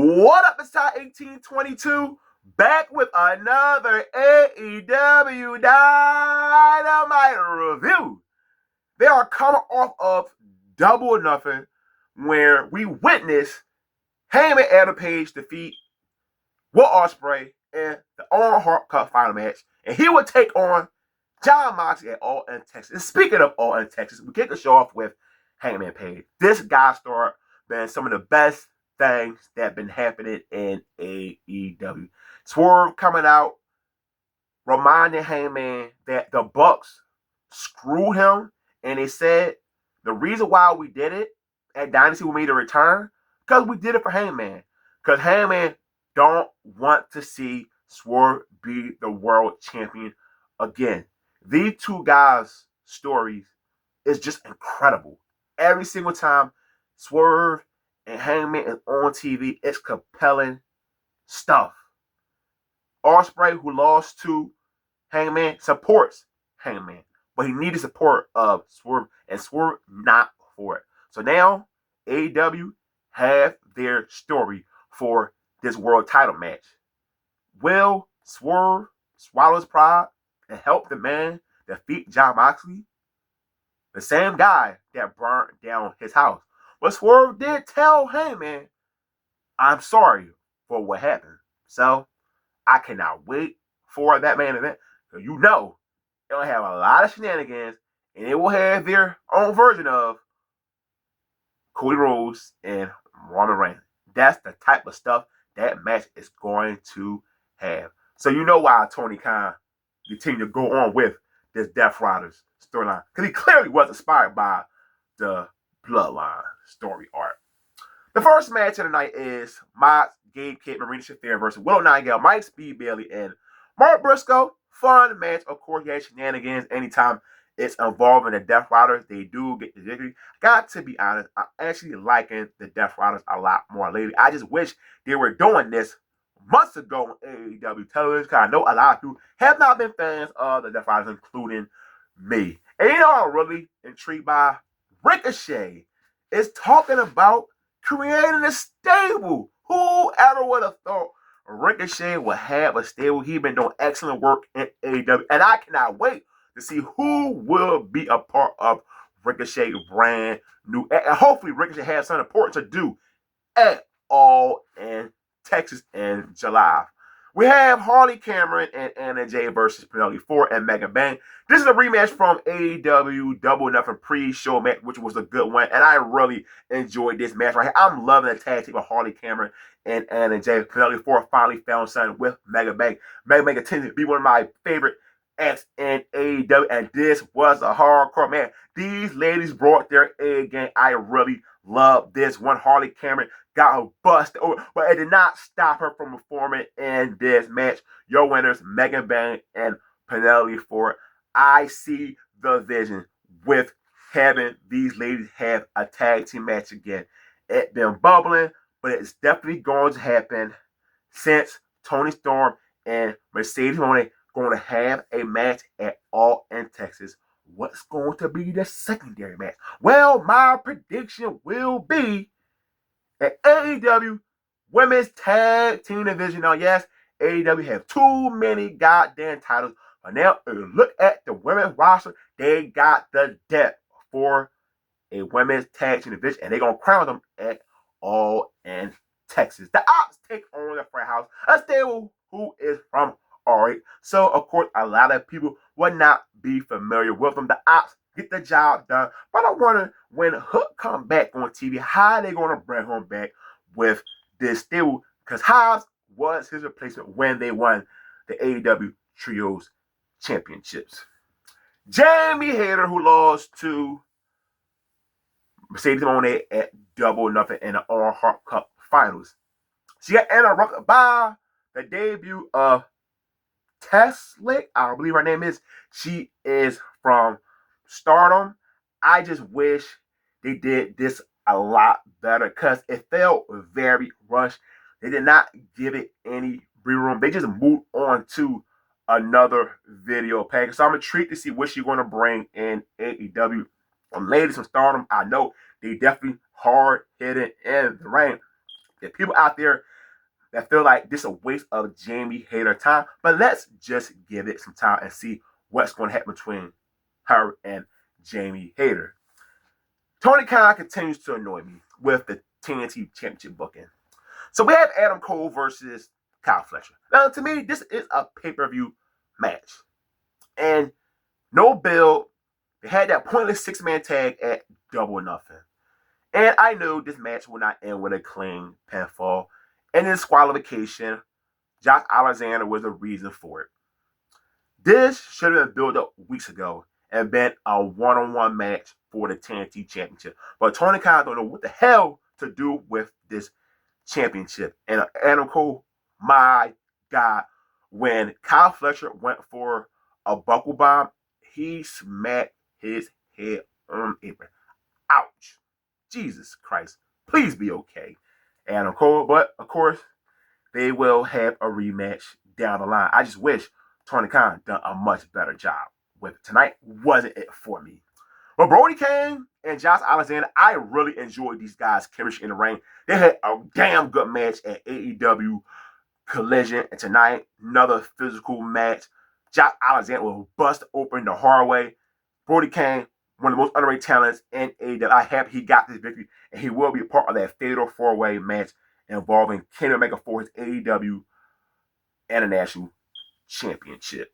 What up, it's Ty 1822, back with another AEW Dynamite review. They are coming off of Double or Nothing, where we witnessed Hangman Adam Page defeat Will Ospreay in the Owen Hart Cup final match, and he would take on Jon Moxley at All in Texas. And speaking of All in Texas, we kick the show off with Hangman Page. This guy started been some of the best things that have been happening in AEW. Swerve coming out, reminding Hangman that the Bucks screwed him, and they said the reason why we did it at Dynasty we made a return because we did it for Hangman. Because Hangman don't want to see Swerve be the world champion again. These two guys' stories is just incredible. Every single time Swerve and Hangman is on TV, it's compelling stuff. Ospreay, who lost to Hangman, supports Hangman, but he needed support of Swerve, and Swerve not for it. So now AEW have their story for this world title match. Will Swerve swallow his pride and help the man defeat Jon Moxley? The same guy that burned down his house. But Swerve did tell Hangman, I'm sorry for what happened. So I cannot wait for that main event. So you know it'll have a lot of shenanigans, and it will have their own version of Cody Rhodes and Roman Reigns. That's the type of stuff that match is going to have. So you know why Tony Khan continued to go on with this Death Riders storyline. Because he clearly was inspired by the Bloodline story arc. The first match of the night is Mox, Gabe Kidd, Marina Shafir versus Willow Nightingale, Mike Speed Bailey, and Mark Briscoe. Fun match. Of course, you had shenanigans anytime it's involving the Death Riders. They do get the victory. Got to be honest, I'm actually liking the Death Riders a lot more lately. I just wish they were doing this months ago on AEW television, because I know a lot of people have not been fans of the Death Riders, including me. And you know I'm really intrigued by? Ricochet is talking about creating a stable. Whoever would have thought Ricochet would have a stable? He's been doing excellent work in AEW, and I cannot wait to see who will be a part of Ricochet brand new. And hopefully Ricochet has something important to do at All in Texas in July. We have Harley Cameron and Anna Jay versus Penelope Ford and Megan Bang. This is a rematch from AEW Double or Nothing pre-show match, which was a good one, and I really enjoyed this match right here. I'm loving the tag team of Harley Cameron and Anna Jay. Penelope Ford finally found something with Megan Bang. Megan Bang continues to be one of my favorite acts in AEW, and this was a hardcore match. These ladies brought their A game. I really love this one. Harley Cameron got her busted over, but it did not stop her from performing in this match. Your winners, Megan Bang and Penelope Ford. I see the vision with having these ladies have a tag team match again. It's been bubbling, but it's definitely going to happen since Toni Storm and Mercedes Moné going to have a match at All in Texas. What's going to be the secondary match? Well, my prediction will be at AEW Women's Tag Team Division. Now, yes, AEW have too many goddamn titles, but now look at the women's roster. They got the depth for a women's tag team division, and they're going to crown them at All in Texas. The Ops take on the Frat House, a stable who is from Alright. So, of course, a lot of people would not be familiar with them. The Ops get the job done, but I wonder when Hook come back on TV, how are they going to bring him back with this stable? Because Hobbs was his replacement when they won the AEW Trios Championships. Jamie Hayter, who lost to Mercedes Moné at Double or Nothing in the Owen Hart Cup Finals. She got interrupted by the debut of Teslick, I believe her name is. She is from Stardom. I just wish they did this a lot better because it felt very rushed. They did not give it any breathing room. They just moved on to another video package. So I'm intrigued to see what she's going to bring in AEW. Ladies from Stardom, I know they definitely hard-hitting in the ring. There are people out there that feel like this is a waste of Jamie Hayter time, but let's just give it some time and see what's going to happen between her and Jamie Hayter. Tony Khan continues to annoy me with the TNT Championship booking. So we have Adam Cole versus Kyle Fletcher. Now, to me, this is a pay-per-view match. And no build. They had that pointless six-man tag at Double or Nothing. And I knew this match would not end with a clean pinfall. And in disqualification, Josh Alexander was the reason for it. This should have been built up weeks ago and been a one-on-one match for the TNT Championship. But Tony Khan don't know what the hell to do with this championship. And Adam Cole, my God, when Kyle Fletcher went for a buckle bomb, he smacked his head on the apron. Ouch. Jesus Christ. Please be okay, Adam Cole. But, of course, they will have a rematch down the line. I just wish Tony Khan done a much better job with it. Tonight wasn't it for me. But Brody King and Josh Alexander, I really enjoyed these guys' chemistry in the ring. They had a damn good match at AEW Collision. And tonight, another physical match. Josh Alexander will bust open the hard way. Brody King, one of the most underrated talents in AEW. I'm happy he got this victory. And he will be a part of that fatal four-way match involving Kenny Omega for his AEW International Championship.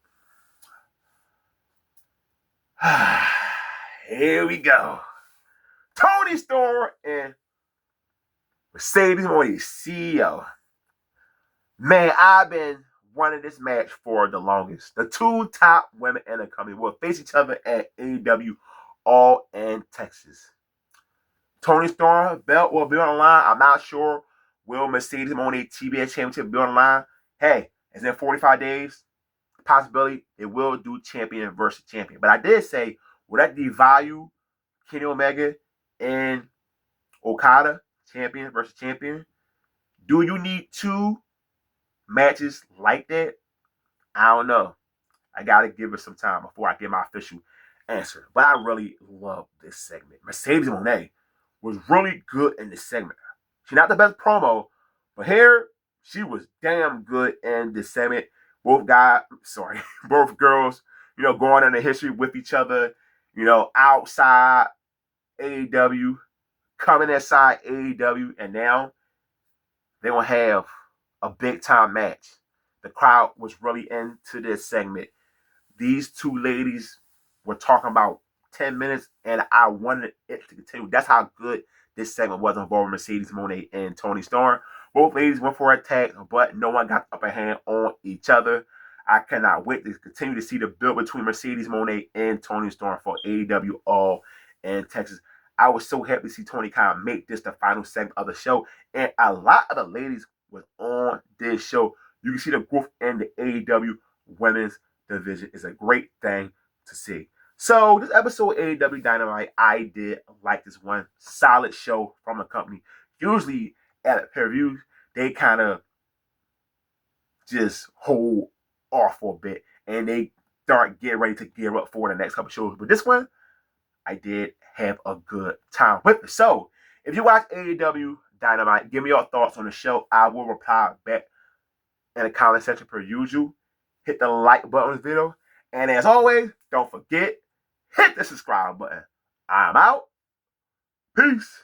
Here we go. Toni Storm and Mercedes Moné, CEO. Man, I've been wanting this match for the longest. The two top women in the company will face each other at AEW All in Texas. Toni Storm belt will be on the line. I'm not sure. Will Mercedes Moné TBS Championship be on the line? Hey, it's in 45 days. Possibility it will do champion versus champion. But I did say, will that devalue Kenny Omega and Okada, champion versus champion? Do you need two matches like that? I don't know. I got to give it some time before I get my official answer. But I really love this segment. Mercedes Moné was really good in this segment. She's not the best promo, but here she was damn good in this segment. Both girls, going into history with each other, outside AEW, coming inside AEW, and now they're going to have a big time match. The crowd was really into this segment. These two ladies were talking about 10 minutes, and I wanted it to continue. That's how good this segment was involving Mercedes Moné and Toni Storm. Both ladies went for attack, but no one got the upper hand on each other. I cannot wait to continue to see the build between Mercedes Moné and Toni Storm for AEW All in Texas. I was so happy to see Tony Khan make this the final segment of the show, and a lot of the ladies was on this show. You can see the growth in the AEW women's division. Is a great thing to see. So this episode of AEW Dynamite, I did like this one. Solid show from a company. Usually at a pay-per-view, they kind of just hold off for a bit and they start getting ready to gear up for the next couple shows. But this one, I did have a good time with it. So if you watch AEW Dynamite, give me your thoughts on the show. I will reply back in the comment section per usual. Hit the like button on this video. And as always, don't forget, hit the subscribe button. I'm out. Peace.